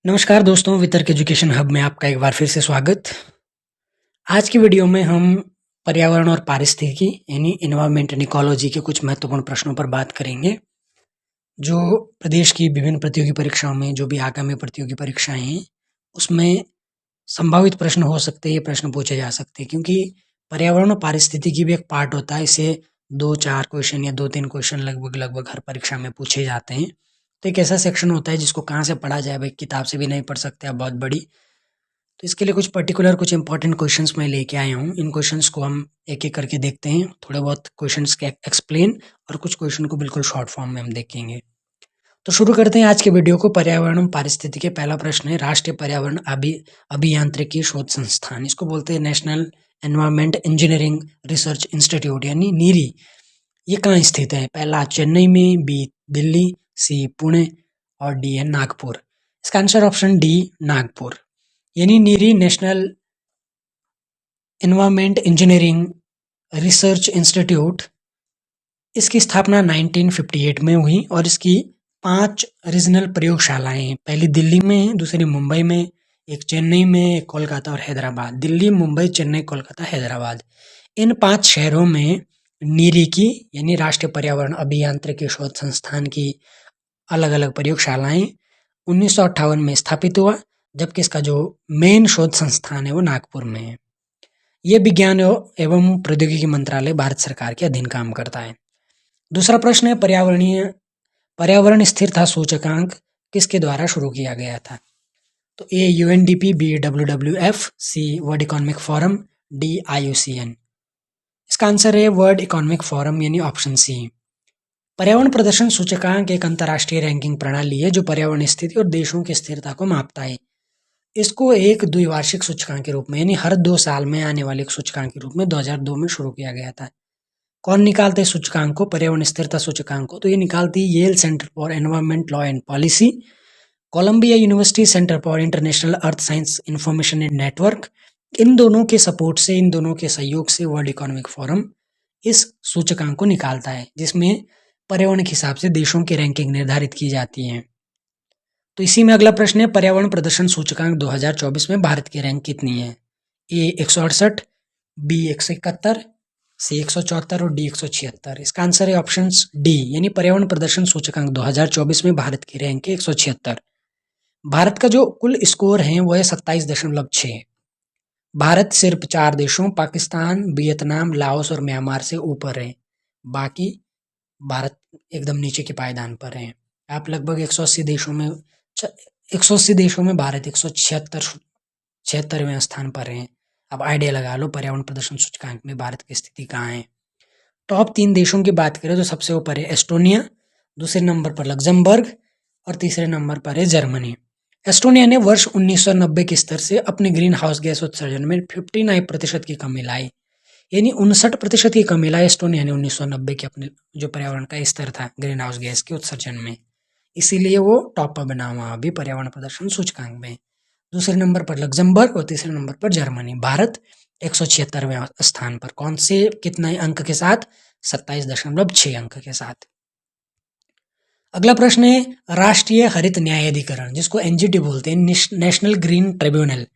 नमस्कार दोस्तों, वितर्क एजुकेशन हब में आपका एक बार फिर से स्वागत। आज की वीडियो में हम पर्यावरण और पारिस्थितिकी यानी एनवायरमेंट एंड इकोलॉजी के कुछ महत्वपूर्ण प्रश्नों पर बात करेंगे, जो प्रदेश की विभिन्न प्रतियोगी परीक्षाओं में जो भी आगामी प्रतियोगी परीक्षाएं हैं, उसमें संभावित प्रश्न हो सकते हैं, ये प्रश्न पूछे जा सकते हैं क्योंकि पर्यावरण और पारिस्थितिकी भी एक पार्ट होता है। इसे 2-4 क्वेश्चन या 2-3 क्वेश्चन लगभग हर परीक्षा में पूछे जाते हैं। तो एक ऐसा सेक्शन होता है जिसको कहाँ से पढ़ा जाए, भाई किताब से भी नहीं पढ़ सकते आप बहुत बड़ी। तो इसके लिए कुछ इंपॉर्टेंट क्वेश्चंस मैं लेके आया हूँ। इन क्वेश्चंस को हम एक-एक करके देखते हैं। थोड़े बहुत क्वेश्चंस के एक्सप्लेन और कुछ क्वेश्चन को बिल्कुल शॉर्ट फॉर्म में हम देखेंगे। तो शुरू करते हैं आज के वीडियो को। पर्यावरण और पारिस्थितिकी, पहला प्रश्न है, राष्ट्रीय पर्यावरण अभियांत्रिकी शोध संस्थान, इसको बोलते हैं national environment engineering research institute यानी नीरी। ये कहाँ स्थित है? पहला चेन्नई में, बी दिल्ली, सी पुणे और डी है नागपुर। इसका आंसर ऑप्शन डी नागपुर। यानी NEERI national environment engineering research institute, इसकी स्थापना 1958 में हुई और इसकी 5 रीजनल प्रयोगशालाएं हैं। पहली दिल्ली में है, दूसरी मुंबई में, एक चेन्नई में, एक कोलकाता और हैदराबाद। दिल्ली, मुंबई, चेन्नई, कोलकाता, हैदराबाद, इन 5 शहरों में नीरी की यानी राष्ट्रीय पर्यावरण अभियांत्रिकी शोध संस्थान की अलग-अलग प्रयोगशालाएं 1958 में स्थापित हुआ, जबकि इसका जो मेन शोध संस्थान है वो नागपुर में है। ये विज्ञान एवं प्रौद्योगिकी मंत्रालय भारत सरकार के अधीन काम करता है। दूसरा प्रश्न है, पर्यावरण स्थिरता सूचकांक किसके द्वारा शुरू किया गया था? तो A UNDP, B WWF, C world economic forum, D IUCN. इसका आंसर है वर्ल्ड इकोनॉमिक फोरम यानी ऑप्शन सी। पर्यावरण प्रदर्शन सूचकांक एक अंतर्राष्ट्रीय रैंकिंग प्रणाली है जो पर्यावरण स्थिति और देशों की स्थिरता को मापता है। इसको एक द्विवार्षिक सूचकांक के रूप में यानी हर 2 साल में आने वाले एक सूचकांक के रूप में 2002 में शुरू किया गया था। कौन निकालते हैं सूचकांक को, पर्यावरण स्थिरता सूचकांक को? तो ये निकालती है Yale centre for environment law and policy, Columbia university centre for international earth science information and network. इन दोनों के सपोर्ट से, इन दोनों के सहयोग से वर्ल्ड इकोनॉमिक फोरम इस सूचकांक को निकालता है, जिसमें पर्यावरण के हिसाब से देशों की रैंकिंग निर्धारित की जाती है। तो इसी में अगला प्रश्न है, पर्यावरण प्रदर्शन सूचकांक 2024 में भारत की रैंक कितनी है? ए 168, बी 171, सी 174 और डी 176। इसका आंसर है ऑप्शन डी यानी पर्यावरण प्रदर्शन सूचकांक 2024 में भारत की रैंक है 176। भारत का जो कुल स्कोर है वो है 27.6। भारत सिर्फ 4 देशों पाकिस्तान, वियतनाम, लाओस और म्यांमार से ऊपर है। बाकी भारत एकदम नीचे के पायदान पर है। आप लगभग 180 देशों में भारत 176वें स्थान पर है। अब आइडिया लगा लो पर्यावरण प्रदर्शन सूचकांक में भारत की स्थिति कहाँ है। टॉप 3 देशों की बात करें तो सबसे ऊपर है एस्टोनिया, दूसरे नंबर पर लग्जमबर्ग और तीसरे नंबर पर है जर्मनी। एस्टोनिया ने वर्ष 1990 के स्तर से अपने ग्रीन हाउस गैस उत्सर्जन में 59% की कमी लाई, यानी 59% की कमी लाई एस्टोनिया ने 1990 के अपने जो पर्यावरण का स्तर था ग्रीन हाउस गैस के उत्सर्जन में। इसीलिए वो टॉप पर बना हुआ अभी पर्यावरण प्रदर्शन सूचकांक में। दूसरे नंबर पर लग्जमबर्ग और तीसरे नंबर पर जर्मनी। भारत 176वें स्थान पर, कौन से कितने अंक के साथ? 27.6 अंक के साथ। अगला प्रश्न है, राष्ट्रीय हरित न्यायाधिकरण जिसको एनजीटी बोलते हैं, नेशनल ग्रीन ट्रिब्यूनल,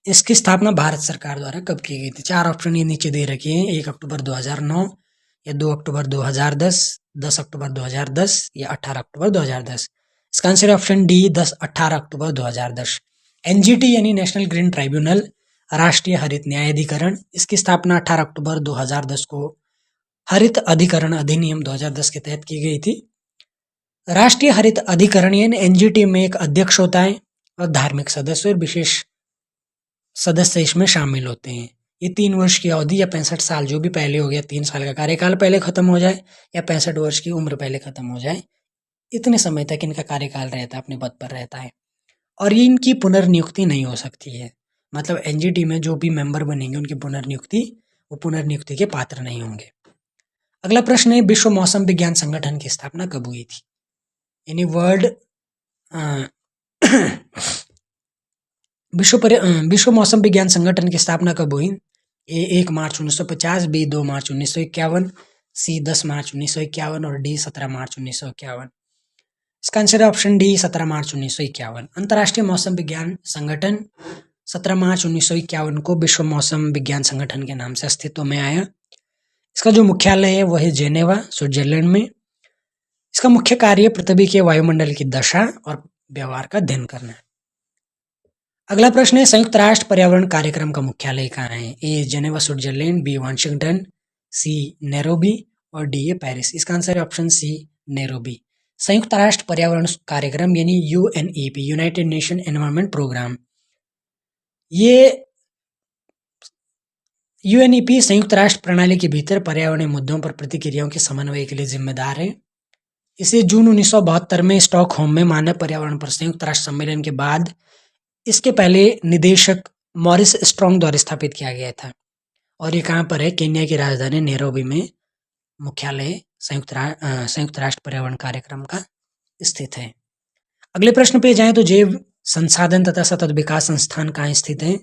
इसकी स्थापना भारत सरकार द्वारा कब की गई थी? 4 ऑप्शन ये नीचे दे रखे हैं, 1 अक्टूबर 2009 या 2 अक्टूबर 2010, 10 अक्टूबर 2010 या 18 अक्टूबर 2010। इसका आंसर ऑप्शन डी 18 अक्टूबर 2010। एनजीटी यानी नेशनल ग्रीन ट्राइब्यूनल, राष्ट्रीय हरित न्यायाधिकरण, इसकी स्थापना 18 अक्टूबर 2010 को हरित अधिकरण अधिनियम 2010 के तहत की गई थी। राष्ट्रीय हरित अधिकरण यानी एनजीटी में एक अध्यक्ष होता है और धार्मिक सदस्य और विशेष सदस्य इसमें शामिल होते हैं। ये 3 वर्ष की अवधि या 65 साल, जो भी पहले हो गया, 3 साल का कार्यकाल पहले खत्म हो जाए या 65 वर्ष की उम्र पहले खत्म हो जाए, इतने समय तक इनका कार्यकाल रहता है, अपने पद पर रहता है और ये इनकी पुनर्नियुक्ति नहीं हो सकती है। मतलब एनजीटी में जो भी मेंबर बनेंगे उनकी पुनर्नियुक्ति के पात्र नहीं होंगे। अगला प्रश्न है, विश्व मौसम विज्ञान संगठन की स्थापना कब हुई थी? यानी विश्व मौसम विज्ञान संगठन की स्थापना कब हुई? ए 1 मार्च 1950, बी 2 मार्च 1951, सी 10 मार्च 1951 और डी 17 मार्च 1951। इसका आंसर है ऑप्शन डी 17 मार्च 1951। अंतर्राष्ट्रीय मौसम विज्ञान संगठन 17 मार्च 1951 को विश्व मौसम विज्ञान संगठन के नाम से अस्तित्व में आया। इसका जो मुख्यालय है वो है जेनेवा, स्विट्जरलैंड में। इसका मुख्य कार्य पृथ्वी के वायुमंडल की दशा और व्यवहार का अध्ययन करना है। अगला प्रश्न है संयुक्त राष्ट्र पर्यावरण कार्यक्रम का मुख्यालय कहाँ है? A Geneva Switzerland, B Washington, C Nairobi और डी ए पेरिस। इसका आंसर है ऑप्शन सी नैरोबी। संयुक्त राष्ट्र पर्यावरण कार्यक्रम यानी UNEP, United Nation Environment Programme, ये यूएनईपी संयुक्त राष्ट्र प्रणाली के भीतर पर्यावरणीय मुद्दों पर प्रतिक्रियाओं के समन्वय के लिए जिम्मेदार है। इसे जून 1972 में स्टॉकहोम में मानव पर्यावरण पर संयुक्त राष्ट्र सम्मेलन के बाद इसके पहले निदेशक मॉरिस स्ट्रॉन्ग द्वारा स्थापित किया गया था। और ये कहाँ पर है? केन्या की राजधानी नैरोबी में मुख्यालय संयुक्त राष्ट्र पर्यावरण कार्यक्रम का स्थित है। अगले प्रश्न पे जाएं तो जैव संसाधन तथा सतत विकास संस्थान कहाँ स्थित है?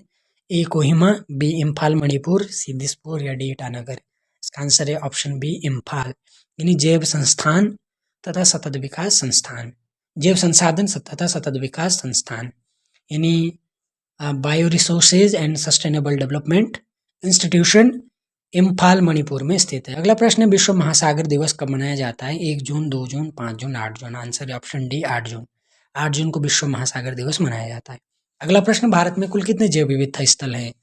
ए कोहिमा, बी इम्फाल मणिपुर, सी दिसपुर या डी ईटानगर। इसका आंसर है ऑप्शन बी इम्फाल, यानी जैव संस्थान तथा सतत विकास संस्थान, जैव संसाधन तथा सतत विकास संस्थान यानी bio resources and sustainable development institution Imphal Manipur में स्थित है। अगला प्रश्न है विश्व महासागर दिवस कब मनाया जाता है? 1 जून, 2 जून, 5 जून, 8 जून। आंसर है ऑप्शन डी 8 जून। 8 जून को विश्व महासागर दिवस मनाया जाता है। अगला प्रश्न भारत में कुल कितने जैव विविधता स्थल हैं?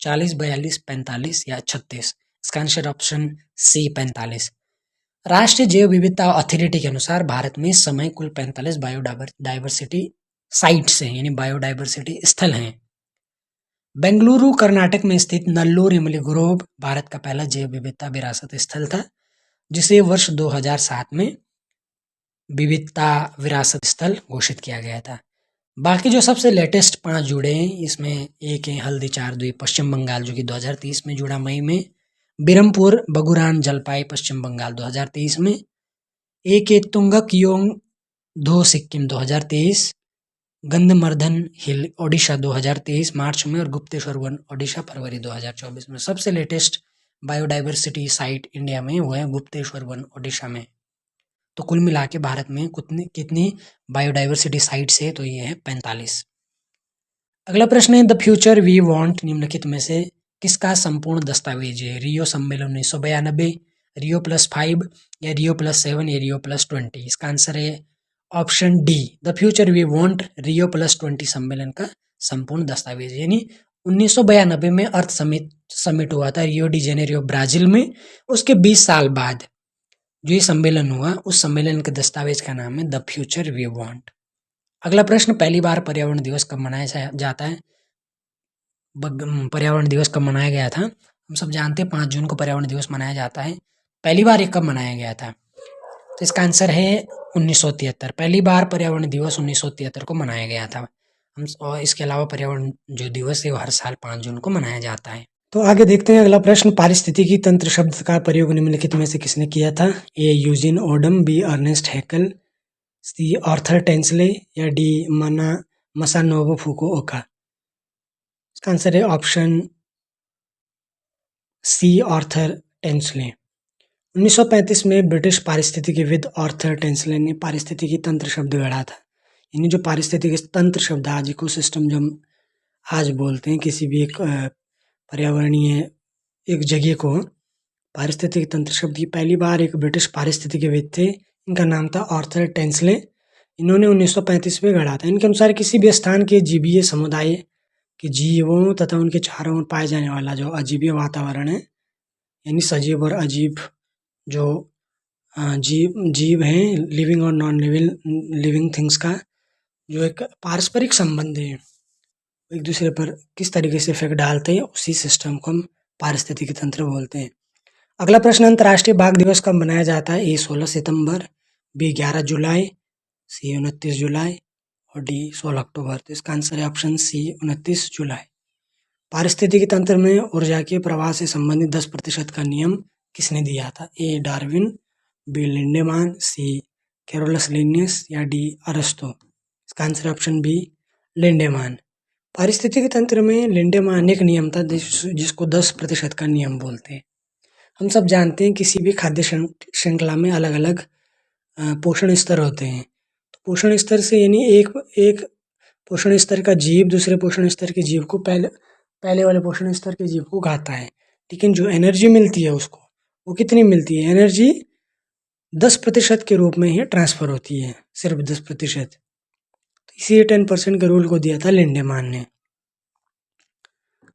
40, 42, 45 या 36। इसका आंसर ऑप्शन सी 45। राष्ट्रीय जैव विविधता अथॉरिटी के अनुसार भारत में इस समय कुल 45 बायोडाइवर्सिटी साइट्स हैं, यानी बायोडाइवर्सिटी स्थल हैं। बेंगलुरु कर्नाटक में स्थित नल्लोर इमली ग्रोव भारत का पहला जैव विविधता विरासत स्थल था, जिसे वर्ष 2007 में विविधता विरासत स्थल घोषित किया गया था। बाकी जो सबसे लेटेस्ट 5 जुड़े हैं, इसमें एक है हल्दी चार द्वीप पश्चिम बंगाल, जो कि 2030 में जुड़ा मई में। बिरमपुर बगुरान जलपाई पश्चिम बंगाल 2023 में। एक है तुंगक योंग धो सिक्किम 2023, गंधमर्धन हिल ओडिशा 2023 मार्च में, और गुप्तेश्वर वन ओडिशा फरवरी 2024 में। सबसे लेटेस्ट बायोडाइवर्सिटी साइट इंडिया में वो है गुप्तेश्वर वन ओडिशा में। तो कुल मिला के भारत में कितनी बायोडाइवर्सिटी साइट्स है? तो ये है 45। अगला प्रश्न है द फ्यूचर वी वांट निम्नलिखित में से किसका संपूर्ण दस्तावेज है? रियो सम्मेलन 1992, रियो +5 या रियो +7 या रियो +20। इसका आंसर है option D the future we want Rio +20 सम्मेलन का संपूर्ण दस्तावेज, यानी 1992 में अर्थ समिट हुआ था रियो डी जेनेरियो ब्राजील में। उसके 20 साल बाद जो ये सम्मेलन हुआ, उस सम्मेलन के दस्तावेज का नाम है द फ्यूचर वी वांट। अगला प्रश्न पहली बार पर्यावरण दिवस कब मनाया जाता है? पर्यावरण दिवस कब मनाया गया था? हम सब जानते हैं 5 जून को पर्यावरण दिवस मनाया जाता है। पहली बार ये कब मनाया गया था? तो इसका आंसर है 1973। पहली बार पर्यावरण दिवस 1973 को मनाया गया था। और इसके अलावा पर्यावरण जो दिवस है वो हर साल 5 जून को मनाया जाता है। तो आगे देखते हैं अगला प्रश्न पारिस्थितिकी तंत्र शब्द का प्रयोग निम्नलिखित में से किसने किया था? ए यूजिन ओडम, बी अर्नेस्ट हैकल, सी आर्थर टेंसले या डी मसानोबु फुकुओका। इसका आंसर है ऑप्शन सी आर्थर टेंसले। 1935 में ब्रिटिश पारिस्थितिकीविद आर्थर टेंसले ने पारिस्थितिकी तंत्र शब्द गढ़ा था। यानी जो पारिस्थितिकी तंत्र शब्द आज इकोसिस्टम जो हम आज बोलते हैं, किसी भी एक पर्यावरणीय एक जगह को पारिस्थितिकी तंत्र शब्द की पहली बार एक ब्रिटिश पारिस्थितिकीविद थे, इनका नाम था आर्थर टेंसले। इन्होंने 1935 में गढ़ा था। इनके अनुसार किसी भी स्थान के जीवीय समुदाय के जीवों तथा उनके चारों ओर पाए जाने वाला जो अजीवीय वातावरण है, यानी सजीव और अजीब जो जीव हैं, लिविंग और नॉन लिविंग थिंग्स का जो एक पारस्परिक संबंध है, एक दूसरे पर किस तरीके से इफेक्ट डालते हैं, उसी सिस्टम को हम पारिस्थितिकी तंत्र बोलते हैं। अगला प्रश्न अंतर्राष्ट्रीय बाघ दिवस कब मनाया जाता है? ए 16 सितंबर, बी 11 जुलाई, सी 29 जुलाई और डी 16 अक्टूबर। तो इसका आंसर है ऑप्शन सी 29 जुलाई। पारिस्थितिकी तंत्र में ऊर्जा के प्रवाह से संबंधित 10% का नियम किसने दिया था? ए डार्विन, बी लिंडेमान, सी कैरोलस लिनियस या डी अरस्तु। इसका आंसर ऑप्शन बी लिंडेमान। पारिस्थितिकी तंत्र में लिंडेमान एक नियम था जिसको 10% का नियम बोलते हैं। हम सब जानते हैं किसी भी खाद्य श्रृंखला में अलग अलग पोषण स्तर होते हैं। तो पोषण स्तर से यानी एक एक पोषण स्तर का जीव दूसरे पोषण स्तर के जीव को पहले वाले पोषण स्तर के जीव को खाता है, लेकिन जो एनर्जी मिलती है उसको, वो कितनी मिलती है? एनर्जी 10% के रूप में ही ट्रांसफर होती है, सिर्फ 10%। तो इसी 10% के रूल को दिया था लिंडेमान ने।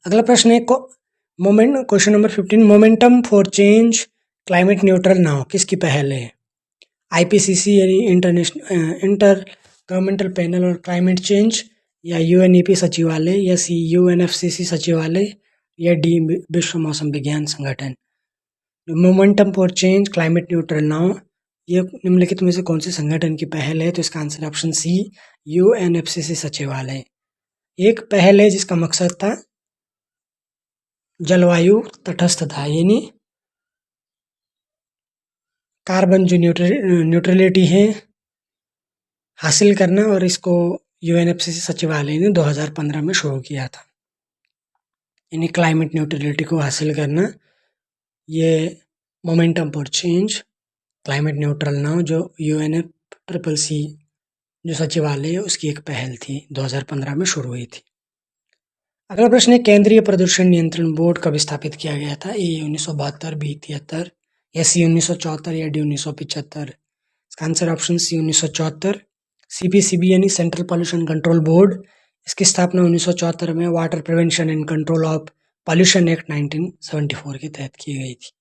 अगला प्रश्न है question number 15, momentum for change climate neutral now किसकी पहल है? आईपीसीसी यानी इंटर गवर्नमेंटल पैनल और क्लाइमेट चेंज, या यूएनईपी सचिवालय, या सी यूएनएफसीसी सचिवालय, या डी विश्व मौसम विज्ञान संगठन। Momentum for change climate neutral now ये निम्नलिखित में से कौन से संगठन की पहल है? तो इसका आंसर ऑप्शन सी यूएनएफसीसी सचिवालय। एक पहल है जिसका मकसद था जलवायु तटस्थता यानी कार्बन जो न्यूट्रलिटी है हासिल करना, और इसको यूएनएफसीसी सचिवालय ने 2015 में शुरू किया था। यानी क्लाइमेट न्यूट्रलिटी को हासिल करना, ये momentum for change climate neutral now जो यूएनएफसीसी जो सचिवालय है उसकी एक पहल थी, 2015 में शुरू हुई थी। अगला प्रश्न है केंद्रीय प्रदूषण नियंत्रण बोर्ड कब स्थापित किया गया था? ए 1972, बी 73, या सी 1974, या डी 1975। इसका आंसर ऑप्शन सी 1974। सीपीसीबी यानी सेंट्रल पॉल्यूशन कंट्रोल बोर्ड, इसकी स्थापना 1974 में water prevention and control of pollution act 1974 के तहत की गई थी।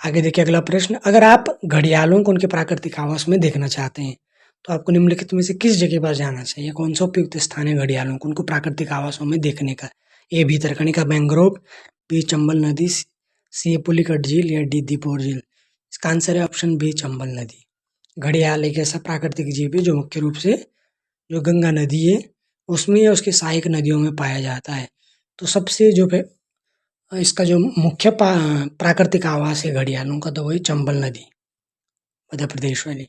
आगे देखिए अगला प्रश्न, अगर आप घड़ियालों को उनके प्राकृतिक आवास में देखना चाहते हैं तो आपको निम्नलिखित में से किस जगह पर जाना चाहिए? कौन सा उपयुक्त स्थान है घड़ियालों को उनको प्राकृतिक आवासों में देखने का? ए भीतरकनिका मैंग्रोव, बी चंबल नदी, सी पुलिकट झील, या डी दीपोर झील। इसका आंसर है ऑप्शन बी चंबल नदी। घड़ियाल एक ऐसा प्राकृतिक जीव है जो मुख्य रूप से जो गंगा नदी है उसमें या उसके सहायक नदियों में पाया जाता है। तो सबसे जो इसका जो मुख्य प्राकृतिक आवास है घड़ियालों का तो वही चंबल नदी, मध्य प्रदेश वाली।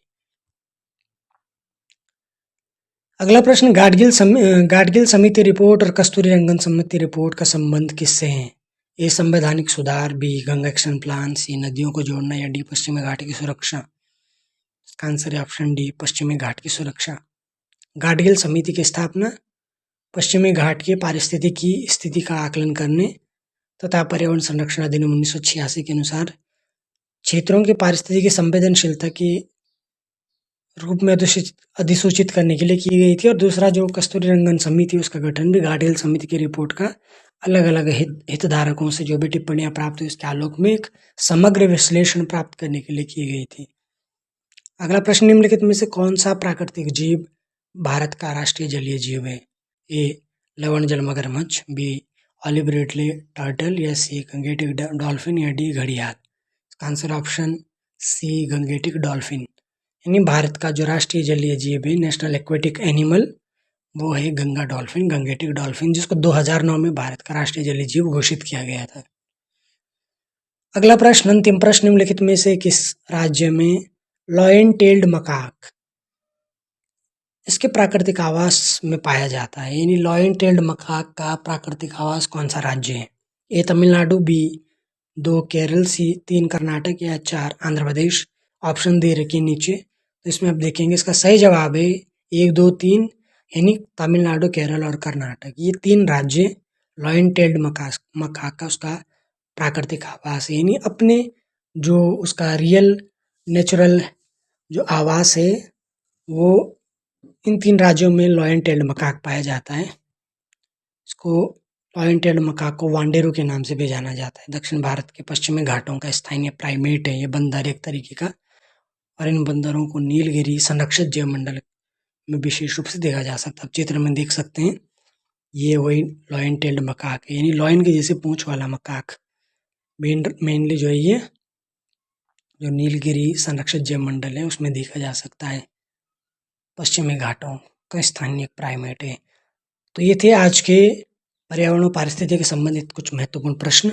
अगला प्रश्न, गाडगिल समिति रिपोर्ट और कस्तूरी रंगन समिति रिपोर्ट का संबंध किससे है? ए संवैधानिक सुधार, बी गंगा एक्शन प्लान, सी नदियों को जोड़ना, या डी पश्चिमी घाट की सुरक्षा। इसका आंसर है ऑप्शन डी पश्चिमी घाट की सुरक्षा। गाडगिल समिति की स्थापना पश्चिमी घाट के पारिस्थितिकी स्थिति का आकलन करने तथा पर्यावरण संरक्षण अधिनियम 1986 के अनुसार क्षेत्रों की पारिस्थितिकी संवेदनशीलता के रूप में अधिसूचित करने के लिए की गई थी। और दूसरा जो कस्तूरी रंगन समिति उसका गठन भी गाडगिल समिति की रिपोर्ट का अलग अलग हितधारकों से जो भी टिप्पणियां प्राप्त हुई उसके आलोक में एक समग्र विश्लेषण प्राप्त करने के लिए की गई थी। अगला प्रश्न, निम्नलिखित में से कौन सा प्राकृतिक जीव भारत का राष्ट्रीय जलीय जीव है? ए लवण जल मगरमच्छ, बी ऑलिव रिडले टर्टल, या सी गंगेटिक डॉल्फिन, या डी घड़ियाल। इसका answer option C Gangetic dolphin. यानी भारत का जो राष्ट्रीय जलीय जीव है नेशनल एक्वेटिक एनिमल वो है गंगा डॉल्फिन, गंगेटिक डॉल्फिन, जिसको 2009 में भारत का राष्ट्रीय जलीय जीव घोषित किया गया था। अगला प्रश्न, अंतिम प्रश्न, निम्नलिखित में से किस राज्य में लॉयन टेल्ड मकाक इसके प्राकृतिक आवास में पाया जाता है? यानी लॉयन टेल्ड मकाक का प्राकृतिक आवास कौन सा राज्य है? ए तमिलनाडु, बी 2 केरल, सी 3 कर्नाटक, या 4 आंध्र प्रदेश। ऑप्शन दे रखे नीचे, तो इसमें आप देखेंगे इसका सही जवाब है 1, 2, 3 यानी तमिलनाडु, केरल और कर्नाटक। ये 3 राज्य लॉयन टेल्ड मकाक का उसका प्राकृतिक आवास है। यानी अपने जो उसका रियल नेचुरल जो आवास है वो इन 3 राज्यों में लॉयन टेल्ड मकाक पाया जाता है। इसको लॉयन टेल्ड मकाक को वांडेरू के नाम से भी जाना जाता है। दक्षिण भारत के पश्चिमी घाटों का स्थानीय प्राइमेट है ये बंदर एक तरीके का, और इन बंदरों को नीलगिरी संरक्षित जैव मंडल में विशेष रूप से देखा जा सकता है। आप चित्र में देख सकते हैं ये वही लॉयन टेल्ड मकाक है, यानी लॉयन के जैसे पूंछ वाला मकाक। मेनली जो है ये जो नीलगिरी संरक्षित जैव मंडल है उसमें देखा जा सकता है, पश्चिमी घाटों का स्थानीय प्राइमेट है। तो ये थे आज के पर्यावरण और पारिस्थितिकी के संबंधित कुछ महत्वपूर्ण प्रश्न।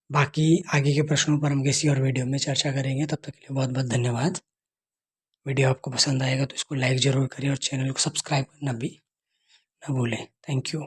बाकी आगे के प्रश्नों पर हम किसी और वीडियो में चर्चा करेंगे। तब तक के लिए बहुत बहुत धन्यवाद। वीडियो आपको पसंद आएगा तो इसको लाइक ज़रूर करें और चैनल को सब्सक्राइब करना भी ना भूलें। Thank you.